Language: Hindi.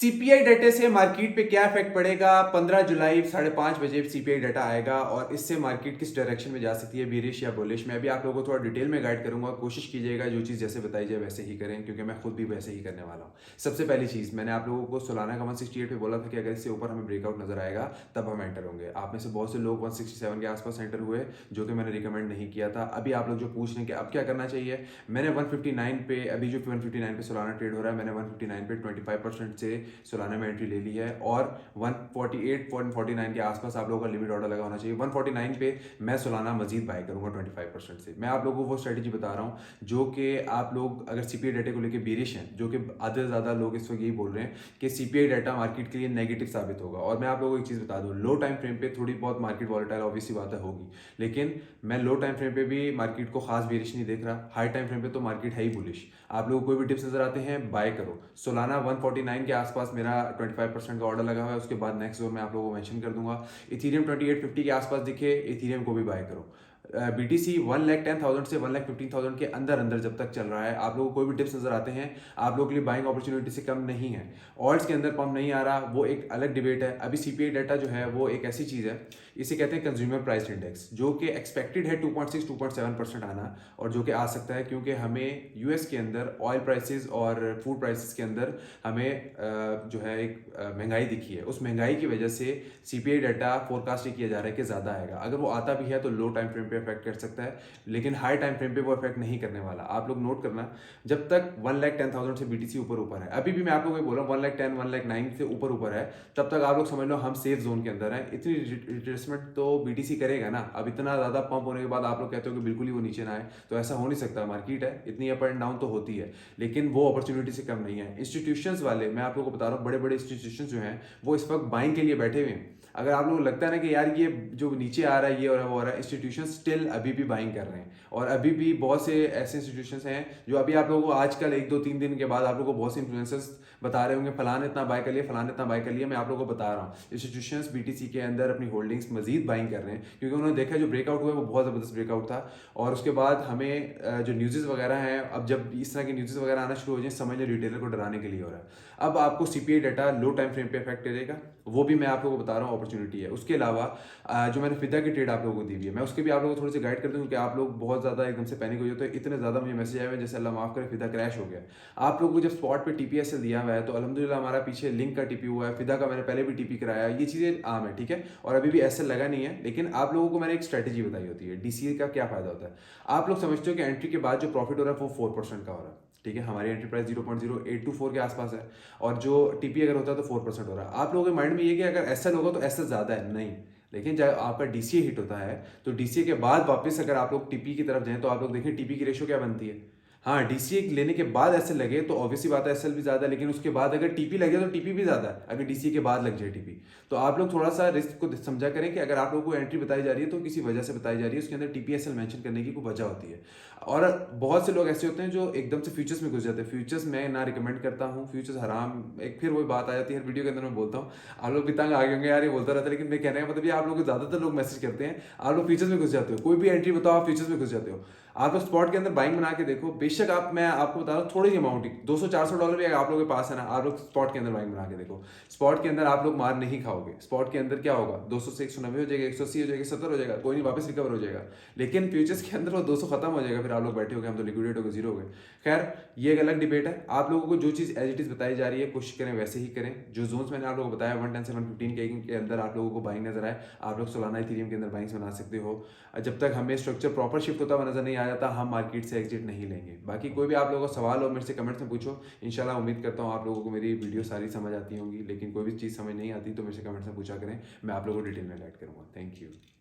सीपीआई डाटा से मार्केट पे क्या इफेक्ट पड़ेगा? 15 जुलाई 5:30 बजे सीपीआई डाटा आएगा और इससे मार्केट किस डायरेक्शन में जा सकती है, बेरिश या बुलिश। मैं भी आप लोगों को थोड़ा डिटेल में गाइड करूंगा। कोशिश कीजिएगा जो चीज़ जैसे बताई जाए वैसे ही करें, क्योंकि मैं खुद भी वैसे ही करने वाला हूँ। सबसे पहली चीज़, मैंने आप लोगों को सोलाना का 168 पे बोला था कि अगर इससे ऊपर हमें ब्रेकआउट नजर आएगा तब हम एंटर होंगे। आप में से बहुत से लोग 167 के आसपास एंटर हुए, जो कि मैंने रिकमेंड नहीं किया था। अभी आप लोग जो पूछ रहे हैं कि अब क्या करना चाहिए, मैंने 159 पे, अभी जो 159 पे सोलाना ट्रेड हो रहा है, मैंने 159 पे 25% से सोलाना में एंट्री ले ली है और 148 149 के आसपास आप लोगों का लिमिट ऑर्डर लगा होना चाहिए। 149 पे मैं सोलाना मजीद बाय करूंगा 25% से। मैं आप लोगों को वो स्ट्रेटेजी बता रहा हूं जो कि आप लोग अगर सीपीआई डाटा को लेकर बेरिश हैं, जो कि आधे से ज़्यादा लोग इस वक्त यही बोल रहे हैं कि सीपीआई डाटा मार्केट के लिए नेगेटिव साबित होगा। और मैं आप लोगों को एक चीज़ बता दूं, लो टाइम फ्रेम पे थोड़ी बहुत मार्केट वॉलेटाइल ऑब्वियसली बात है होगी, लेकिन मैं लो टाइम फ्रेम पे भी मार्केट को खास बेरिश नहीं देख रहा। हाई टाइम फ्रेम पे तो मार्केट है ही बुलिश। आप लोगों को कोई भी टिप्स नजर आते हैं बाय करो। सोलाना 149 के आसपास मेरा 25% का ऑर्डर लगा हुआ है, उसके बाद नेक्स्ट जोन में आप लोगों को मेंशन कर दूंगा। इथीरियम 2850 के आसपास दिखे, इथीरियम को भी बाय करो। बीटीसी 1,10,000 से 1,15,000 के अंदर अंदर जब तक चल रहा है, आप लोगों को कोई भी टिप्स नजर आते हैं, आप लोगों के लिए बाइंग अपॉर्चुनिटी से कम नहीं है। ऑल्ट्स के अंदर पंप नहीं आ रहा, वो एक अलग डिबेट है। अभी सीपीआई डाटा जो है वो एक ऐसी चीज है, इसे कहते हैं कंज्यूमर प्राइस इंडेक्स, जो कि एक्सपेक्टेड है 2.6-2.7% आना, और जो कि आ सकता है क्योंकि हमें यूएस के अंदर ऑयल प्राइसेस और फूड प्राइसेस के अंदर हमें जो है एक महंगाई दिखी है। उस महंगाई की वजह से सीपीआई डाटा फोरकास्ट किया जा रहा है कि ज़्यादा आएगा। अगर वो आता भी है तो लो टाइम फ्रेम पे इफेक्ट कर सकता है, लेकिन हाई टाइम फ्रेम पे वो इफेक्ट नहीं करने वाला। आप लोग नोट करना, जब तक 1,10,000 से बीटीसी ऊपर है, अभी भी मैं आप लोगों को बोल रहा हूँ 1,10,000 1,09,000 से ऊपर है, तब तक आप लोग समझ लो हम सेफ जोन के अंदर हैं। इतनी रिट्रेसमेंट तो बीटीसी करेगा ना। अब इतना ज़्यादा पंप होने के बाद आप लोग कहते हो कि बिल्कुल ही वो नीचे ना आए, तो ऐसा हो नहीं सकता। मार्केट है, इतनी अप एंड डाउन तो होती है, लेकिन वो अपॉर्चुनिटी से कम नहीं है। इंस्टीट्यूशंस वाले, मैं आप लोगों को बता रहा हूँ, बड़े बड़े इंस्टीट्यूशंस जो हैं वो इस वक्त बाइंग के लिए बैठे हुए हैं। अगर आप लोगों को लगता है ना कि यार ये जो नीचे आ रहा है ये और वो हो रहा है, इंस्टीट्यूशन स्टिल अभी भी बाइंग कर रहे हैं। और अभी भी बहुत से ऐसे इंस्टीट्यूशंस हैं जो अभी आप लोगों को आजकल 1 2 3 दिन के बाद आप लोगों को बहुत से इन्फ्लुएंसर्स बता रहे होंगे फलाने इतना बाय कर लिया, फलाने इतना बाय कर लिया। मैं आप लोगों को बता रहा हूँ इंस्टीट्यूशंस बीटीसी के अंदर अपनी होल्डिंग्स मजीद बाइंग कर रहे हैं, क्योंकि उन्होंने देखा जो ब्रेकआउट हुआ है वो बहुत ज़बरदस्त ब्रेकआउट था। और उसके बाद हमें जो न्यूज़ वगैरह हैं, अब जब इस तरह की न्यूज़ वगैरह आना शुरू हो जाए, समझ लें रिटेलर को डराने के लिए हो रहा है। अब आपको सीपीआई डाटा लो टाइम फ्रेम पे इफेक्ट करेगा, वो भी मैं आप लोगों को बता रहा हूँ अपॉर्चुनिटी है। उसके अलावा जो मैंने फिदा की ट्रेड आप लोगों को दी हुई है, मैं उसके भी आप लोगों को थोड़ी सी गाइड कर दूँ, क्योंकि आप लोग बहुत ज़्यादा एकदम से पैनिक हो जाते हैं। इतने ज़्यादा मुझे मैसेज आए हुए जैसे अल्लाह माफ़ करे फिदा क्रैश हो गया। आप लोगों को जब स्पॉट पे टीपीएसएल दिया हुआ है तो अल्हम्दुलिल्लाह हमारा पीछे लिंक का टीपी हुआ है, फिदा का मैंने पहले भी टीपी कराया, ये चीज़ें आम है, ठीक है। और अभी भी एसएल लगा नहीं है, लेकिन आप लोगों को मैंने एक स्ट्रेटेजी बताई होती है। डीसीए का क्या फायदा होता है, आप लोग समझते हो कि एंट्री के बाद जो प्रॉफिट हो रहा है वो 4% का हो रहा है, ठीक है। हमारी एंट्री प्राइस 0.0824 के आसपास है, और जो टीपी अगर होता है तो 4% हो रहा है। आप लोगों के माइंड में ये कि अगर एसएल होगा तो एसएल ज़्यादा है, नहीं। लेकिन जब आपका डीसीए हिट होता है तो डीसीए के बाद वापस अगर आप लोग टीपी की तरफ जाएं तो आप लोग देखें टीपी की रेशो क्या बनती है। हाँ, डीसीए लेने के बाद एसएल लगे तो ऑब्वियसली बात है एसएल भी ज्यादा है, लेकिन उसके बाद अगर टीपी लगे तो टीपी भी ज्यादा है अगर डीसीए के बाद लग जाए टीपी। तो आप लोग थोड़ा सा रिस्क को समझा करें कि अगर आप लोगों को एंट्री बताई जा रही है तो किसी वजह से बताई जा रही है, उसके अंदर टीपीएसएल मेंशन करने की कोई वजह होती है। और बहुत से लोग ऐसे होते हैं जो एकदम से फ्यूचर्स में घुस जाते हैं। फ्यूचर्स मैं ना रिकमेंड करता हूँ, फ्यूचर्स हराम। एक फिर वही बात आ जाती है, हर वीडियो के अंदर मैं बोलता हूँ, आप लोग भी तंग आ गए होंगे यार ये बोलता रहता है, लेकिन मैं कहने का मतलब ये आप लोग को ज्यादातर लोग मैसेज करते हैं, आप लोग फ्यूचर्स में घुस जाते हो। कोई भी एंट्री बताओ आप फ्यूचर्स में घुस जाते हो। आप लोग स्पॉट के अंदर बाइंग बना के देखो, बेशक आप, मैं आपको बता रहा हूँ थोड़ी सी अमाउंट ही, $200-400 भी अगर आप लोगों के पास है ना, आप लोग स्पॉट के अंदर बाइंग बना के देखो। स्पॉट के अंदर आप लोग मार नहीं खाओगे। स्पॉट के अंदर क्या होगा, 200 से 190 हो जाएगा, 180 हो जाएगा, 70 हो जाएगा, कोई नहीं वापस रिकवर हो जाएगा। लेकिन फ्यूचर्स के अंदर वो 200 खत्म हो जाएगा, फिर आप लोग बैठे हो गए हम तो लिक्विडेट हो गए, जीरो हो गए। खैर ये एक अलग डिबेट है। आप लोगों को जो चीज़ एज इट इज बताई जा रही है कोशिश करें वैसे ही करें। जो जोन्स मैंने आप लोगों को बताया 110 से 115 के अंदर आप लोगों को बाइंग नजर आए, आप लोग सोलाना इथेरियम के अंदर बाइंग्स बना सकते हो। जब तक हमें स्ट्रक्चर प्रॉपर शिफ्ट होता हुआ नजर नहीं आ जाता हम मार्केट से एग्जिट नहीं लेंगे। बाकी कोई भी आप लोगों को सवाल हो मेरे से कमेंट्स में पूछो, इंशाल्लाह उम्मीद करता हूँ आप लोगों को मेरी वीडियो सारी समझ आती होंगी। लेकिन कोई भी चीज़ समझ नहीं आती तो मेरे से कमेंट्स में पूछा करें, मैं आप लोगों को डिटेल में गाइड करूँगा। Thank you.